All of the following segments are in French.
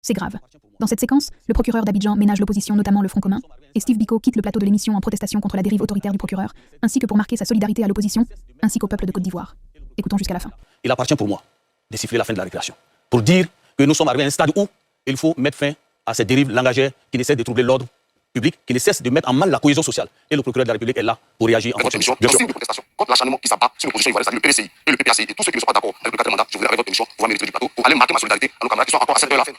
C'est grave. Dans cette séquence, le procureur d'Abidjan ménage l'opposition, notamment le Front commun, et Steve Biko quitte le plateau de l'émission en protestation contre la dérive autoritaire du procureur, ainsi que pour marquer sa solidarité à l'opposition, ainsi qu'au peuple de Côte d'Ivoire. Écoutons jusqu'à la fin. Il appartient pour moi de siffler la fin de la récréation, pour dire que nous sommes arrivés à un stade où il faut mettre fin à ces dérives langagières qui ne cessent de troubler l'ordre public, qui ne cessent de mettre en mal la cohésion sociale. Et le procureur de la République est là pour réagir en fonction de ça. Bien sûr. De protestation contre l'acharnement qui s'abat sur l'opposition ivoirienne, c'est-à-dire le PDCI et le PPACI et tous ceux qui ne sont pas d'accord avec le quatrième mandat. Je voudrais avec votre émission pouvoir mériter du plateau pour aller marquer ma solidarité à nos camarades qui sont encore à cette heure à la fête.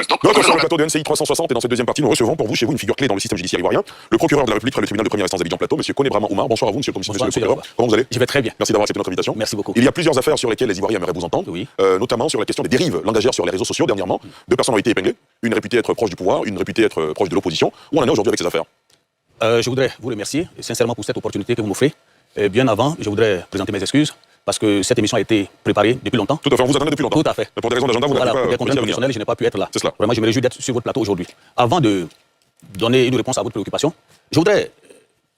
Donc, sur le plateau de NCI 360 et dans cette deuxième partie, nous recevons pour vous, chez vous, une figure clé dans le système judiciaire ivoirien, le procureur de la République près le tribunal de première instance d'Abidjan Plateau, M. Koné Brahma Oumar. Bonsoir à vous, monsieur le commissaire. Comment vous allez? Je vais très bien. Merci d'avoir accepté notre invitation. Merci beaucoup. Il y a plusieurs affaires sur lesquelles les Ivoiriens aimeraient vous entendre, Oui. Notamment sur la question des dérives langagières sur les réseaux sociaux dernièrement. Deux personnes ont été épinglées, une réputée être proche du pouvoir, une réputée être proche de l'opposition. Où on en est aujourd'hui avec ces affaires? Je voudrais vous remercier sincèrement pour cette opportunité que vous m'offrez. Bien avant, je voudrais présenter mes excuses parce que cette émission a été préparée depuis longtemps. Tout à fait, on vous attendait depuis longtemps. Tout à fait. Mais pour des raisons d'agenda, vous n'avez Voilà, pour des pas contraintes professionnelles, je n'ai pas pu être là. C'est cela. Vraiment, je me réjouis d'être sur votre plateau aujourd'hui. Avant de donner une réponse à votre préoccupation, je voudrais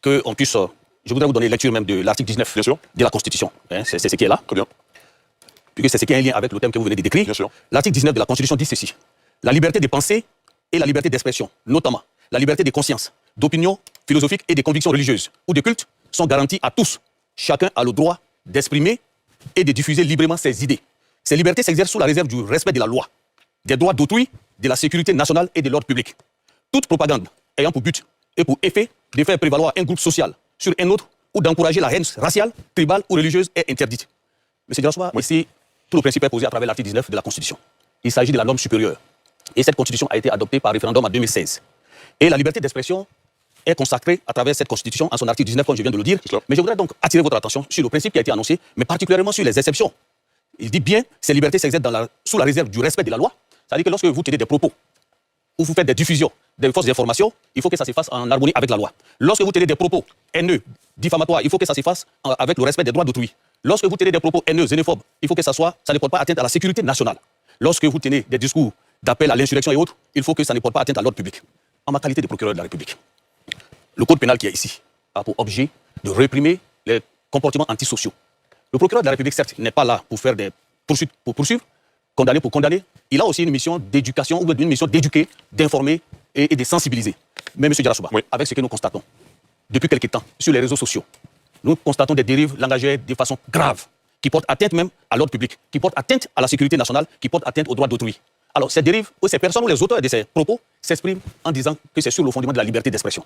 qu'on puisse... Je voudrais vous donner lecture même de l'article 19 Bien sûr. de la Constitution. C'est ce qui est là. Très bien. Puisque c'est ce qui a un lien avec le thème que vous venez de décrire. Bien sûr. L'article 19 de la Constitution dit ceci. La liberté de pensée et la liberté d'expression, notamment la liberté de conscience, d'opinion philosophique et des convictions religieuses ou de culte sont garanties à tous. Chacun a le droit d'exprimer et de diffuser librement ses idées. Ces libertés s'exercent sous la réserve du respect de la loi, des droits d'autrui, de la sécurité nationale et de l'ordre public. Toute propagande ayant pour but et pour effet de faire prévaloir un groupe social sur un autre ou d'encourager la haine raciale, tribale ou religieuse est interdite. Monsieur Diassoua, ici, tout le principe est posé à travers l'article 19 de la Constitution. Il s'agit de la norme supérieure. Et cette Constitution a été adoptée par référendum en 2016. Et la liberté d'expression est consacrée à travers cette Constitution en son article 19, comme je viens de le dire. Mais je voudrais donc attirer votre attention sur le principe qui a été annoncé, mais particulièrement sur les exceptions. Il dit bien, ces libertés s'exercent sous la réserve du respect de la loi. C'est-à-dire que lorsque vous tenez des propos ou vous faites des diffusions des fausses informations, il faut que ça se fasse en harmonie avec la loi. Lorsque vous tenez des propos haineux, diffamatoires, il faut que ça se fasse avec le respect des droits d'autrui. Lorsque vous tenez des propos haineux, xénophobes, il faut que ça ne porte pas atteinte à la sécurité nationale. Lorsque vous tenez des discours d'appel à l'insurrection et autres, il faut que ça ne porte pas atteinte à l'ordre public. En ma qualité de procureur de la République, le code pénal qui est ici a pour objet de réprimer les comportements antisociaux. Le procureur de la République, certes, n'est pas là pour faire des poursuites pour poursuivre, condamner pour condamner. Il a aussi une mission d'éducation ou une mission d'éduquer, d'informer et de sensibiliser. Mais M. Diarra Souba, avec ce que nous constatons depuis quelques temps sur les réseaux sociaux, nous constatons des dérives langagières de façon grave, qui portent atteinte même à l'ordre public, qui portent atteinte à la sécurité nationale, qui portent atteinte aux droits d'autrui. Alors, ces dérives, ou ces personnes ou les auteurs de ces propos s'expriment en disant que c'est sur le fondement de la liberté d'expression.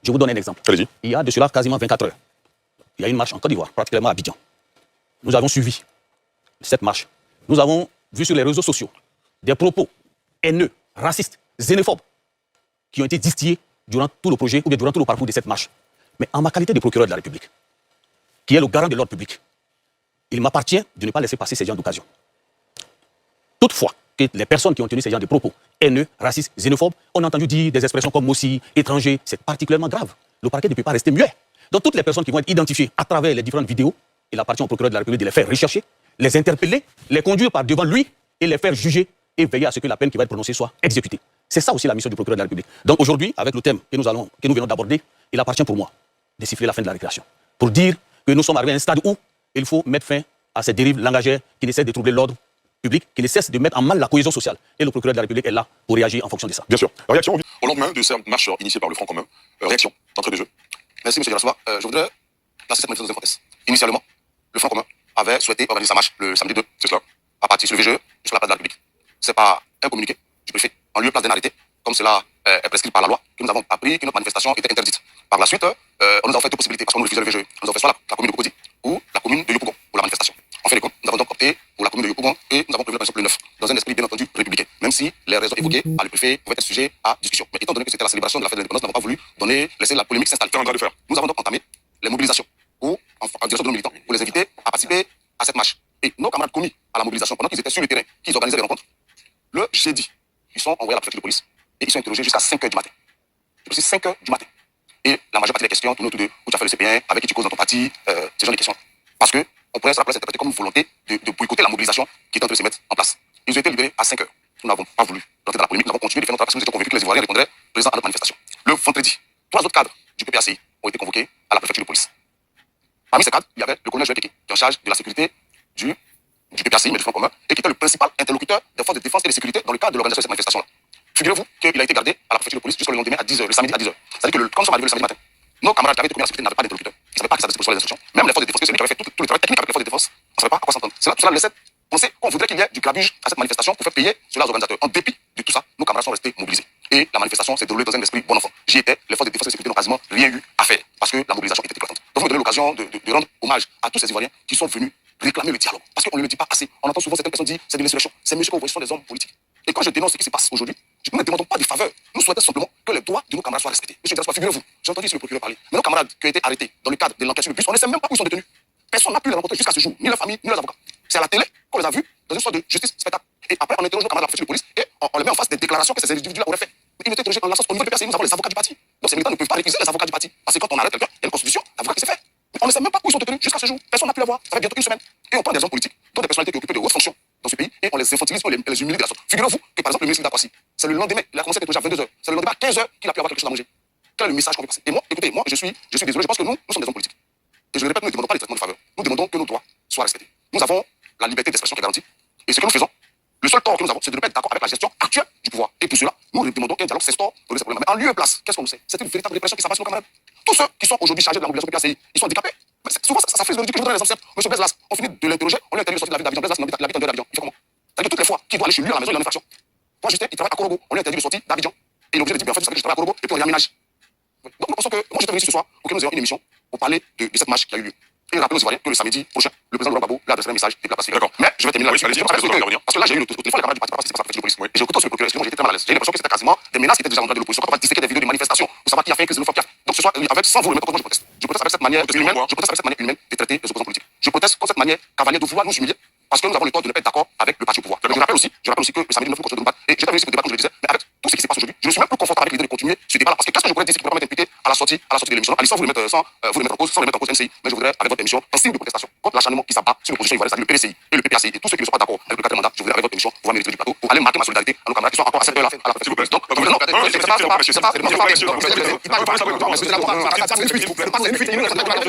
Je vous donne un exemple. Allez-y. Il y a de cela quasiment 24 heures. Il y a une marche en Côte d'Ivoire, particulièrement à Abidjan. Nous avons suivi cette marche. Nous avons vu sur les réseaux sociaux des propos haineux, racistes, xénophobes, qui ont été distillés durant tout le projet ou durant tout le parcours de cette marche. Mais en ma qualité de procureur de la République, qui est le garant de l'ordre public, il m'appartient de ne pas laisser passer ces genres d'occasion. Toutefois, que les personnes qui ont tenu ces genres de propos haineux, racistes, xénophobes, on a entendu dire des expressions comme Mossi, étranger, c'est particulièrement grave. Le parquet ne peut pas rester muet. Donc toutes les personnes qui vont être identifiées à travers les différentes vidéos, il appartient au procureur de la République de les faire rechercher, les interpeller, les conduire par devant lui et les faire juger et veiller à ce que la peine qui va être prononcée soit exécutée. C'est ça aussi la mission du procureur de la République. Donc aujourd'hui, avec le thème que nous venons d'aborder, il appartient pour moi de siffler la fin de la récréation. Pour dire que nous sommes arrivés à un stade où il faut mettre fin à ces dérives langagières qui essaient de troubler l'ordre public, qui ne cesse de mettre en mal la cohésion sociale. Et le procureur de la République est là pour réagir en fonction de ça. Bien sûr. Réaction Au lendemain de cette marche initiée par le Front commun, réaction d'entrée de jeu. Merci M. Diarra. Je voudrais placer cette manifestation de contexte. Initialement, le Front commun avait souhaité organiser sa marche le samedi 2, c'est cela, à partir sur le VGE jusqu'à la place de la République. C'est par un communiqué du préfet, en lieu et place d'un arrêté, comme cela est prescrit par la loi, que nous avons appris que notre manifestation était interdite. Par la suite, on nous a offert deux possibilités, parce qu'on nous refusait le VGE. On nous a offert soit la commune de Cocody ou la commune de Yopougon pour la manifestation. En fait, nous avons donc opté pour la commune de Yopougon et nous avons prévu le principe le 9, dans un esprit bien entendu républicain, même si les raisons évoquées par le préfet pouvaient être sujets à discussion. Mais étant donné que c'était la célébration de la fête de l'indépendance, nous n'avons pas voulu laisser la polémique s'installer. Nous avons donc entamé les mobilisations en direction de nos militants pour les inviter à participer à cette marche. Et nos camarades commis à la mobilisation, pendant qu'ils étaient sur le terrain, qu'ils organisaient des rencontres, le jeudi, ils sont envoyés à la préfecture de police et ils sont interrogés jusqu'à 5h du matin. C'est aussi 5h du matin. Et la majeure partie des questions tournent autour de où tu as fait le CP1, avec qui tu causes dans ton parti, ce genre de questions. Parce qu'on pourrait se interpréter comme une volonté de boycotter la mobilisation qui est en train de se mettre en place. Ils ont été libérés à 5h. Nous n'avons pas voulu rentrer dans la polémique, nous avons continué de faire notre travail parce que nous étions convaincus que les Ivoiriens répondraient présents à notre manifestation. Le vendredi, 3 autres cadres du PPACI ont été convoqués à la préfecture de police. Parmi ces cadres, il y avait le colonel Joël Kéké, qui est en charge de la sécurité du PPACI, mais du Front commun, et qui était le principal interlocuteur des forces de défense et de sécurité dans le cadre de l'organisation de cette manifestation-là. Figurez-vous qu'il a été gardé à la préfecture de police jusqu'au lendemain à 10h, le samedi à 10h. C'est-à-dire que quand nous sommes arrivés le samedi matin, nos camarades qui avaient été commis à la sécurité n'avaient pas d'interlocuteur. Ils ne savaient pas que ça devait se les instructions. Même les forces de défense, c'est lui qui avait fait tout le travail technique avec les forces de défense. On ne savait pas à quoi s'entendre. Cela laissait penser qu'on voudrait qu'il y ait du grabuge à cette manifestation pour faire payer cela aux organisateurs. En dépit de tout ça, nos camarades sont restés mobilisés. Et la manifestation s'est déroulée dans un esprit bon enfant. J'y étais, les forces de défense et de sécurité n'ont quasiment rien eu à faire parce que la mobilisation était éclatante. Donc, vous me donnez l'occasion de rendre hommage à tous ces Ivoiriens qui sont venus réclamer le dialogue. Parce qu'on ne le dit pas assez. On entend souvent certaines personnes dire c'est de l'insurrection. Ces messieurs que vous voyez sont des hommes politiques. Et quand je dénonce ce qui se passe aujourd'hui, nous ne demandons pas des faveurs. Nous souhaitons simplement que les droits de nos camarades soient respectés. Monsieur Diaspo, figurez-vous, j'ai entendu le procureur parler. Mais nos camarades qui ont été arrêtés dans le cadre de l'enquête sur le bus, on ne sait même pas où ils sont détenus. Personne n'a pu les rencontrer jusqu'à ce jour, ni leur famille, ni leurs avocats. C'est à la télé qu'on les a vus dans une sorte de justice spectacle. Et après, on interroge nos camarades à la préfecture de police et on les met en face des déclarations que ces individus-là auraient fait. Ils étaient interrogés en l'absence au niveau du PCI, nous avons les avocats du parti. Donc ces militants ne peuvent pas récuser les avocats du parti. Parce que quand on arrête quelqu'un, il y a une constitution, l'avocat qui s'est fait. Mais on ne sait même pas où ils sont détenus jusqu'à ce jour. Personne n'a pu les voir. Ça fait bientôt une semaine. Et on prend des hommes politiques, dont des personnalités qui occupent de hautes fonctions dans ce pays, et on les infantilise, on les humilie de la sorte. Figurez-vous que par exemple le ministre d'Akwasi, c'est le lendemain, il a commencé à être déjà à 22h. C'est le lendemain à 15h qu'il a pu avoir quelque chose à manger. Quel est le message qu'on veut passer? Et moi, écoutez, moi je suis désolé, je pense que nous sommes des hommes politiques. Et je le répète, nous ne demandons pas les traitements de faveur. Nous demandons que nos droits soient respectés. Nous avons la liberté d'expression qui est garantie. Et ce que nous faisons, le seul tort que nous avons, c'est de ne pas être d'accord avec la gestion actuelle du pouvoir. Et pour cela, nous demandons qu'un dialogue s'instaure pour régler ces problèmes. Mais en lieu et place, qu'est-ce qu'on sait? C'est une véritable répression qui s'abat sur nos camarades. Tous ceux qui sont aujourd'hui chargés de la mobilisation du PCI, ils sont handicapés. Mais souvent, ça fait le ridicule. Je voudrais les anciens. Monsieur Bezlas, on finit de l'interroger, on lui interdit de sortir de la ville d'Abidjan. Bezlas, il habite en dehors d'Abidjan. Il fait comment? C'est-à-dire que toutes les fois qu'il doit aller chez lui à la maison, il y a une infraction. Moi, Justin, il travaille à Korogo, on lui interdit de sortir d'Abidjan. Et il est obligé de dire, en fait, vous savez que je travaille à Korogo, et puis on réaménage. Donc nous pensons que, moi j'étais venu ici ce soir pour que nous ayons une émission pour parler de cette marche qui a eu lieu. Et rappelons aux Ivoiriens que le samedi prochain, le président Laurent Gbagbo l'a adressé un message déplacé. D'accord. Mais je vais terminer là-dessus. Parce que là, j'ai eu le téléphone, les camarades du parti, parce que c'est pas la police. Et j'ai écouté ce procureur, j'ai été très mal à l'aise. J'ai l'impression que c'était quasiment des menaces qui étaient déjà en train de l'opposition. Quand on va disséquer des vidéos de manifestations pour savoir qui a fait une crise xénophobe. Donc ce soir, avec, sans vous le mettre, je proteste. Je proteste avec cette manière inhumaine, de traiter les opposants politiques. Je proteste contre cette manière cavalière de vouloir nous humilier. Parce que nous avons le tort de ne pas être d'accord avec le parti au pouvoir. Je rappelle aussi que le samedi 9 nous continuons de nous battre. Et j'étais venu ici pour débattre, comme je le disais, mais avec tout ce qui se passe aujourd'hui, je ne suis même plus confortable avec l'idée de continuer ce débat-là. Parce que qu'est-ce que je pourrais dire qui pourrait m'être imputé à la sortie de l'émission? Allez, sans vous le mettre en cause, MCI, mais je voudrais, avec votre émission, en signe de protestation contre l'acharnement qui s'abat sur l'opposition ivoirienne, c'est-à-dire le PDCI et le PPACI et tous ceux qui ne sont pas d'accord avec le quatrième mandat, je voudrais, avec votre émission, pouvoir mériter du plateau pour aller marquer ma solidarité à nos camarades qui sont encore à cette heure-là à la préfecture de police. Donc, non, c'est pas,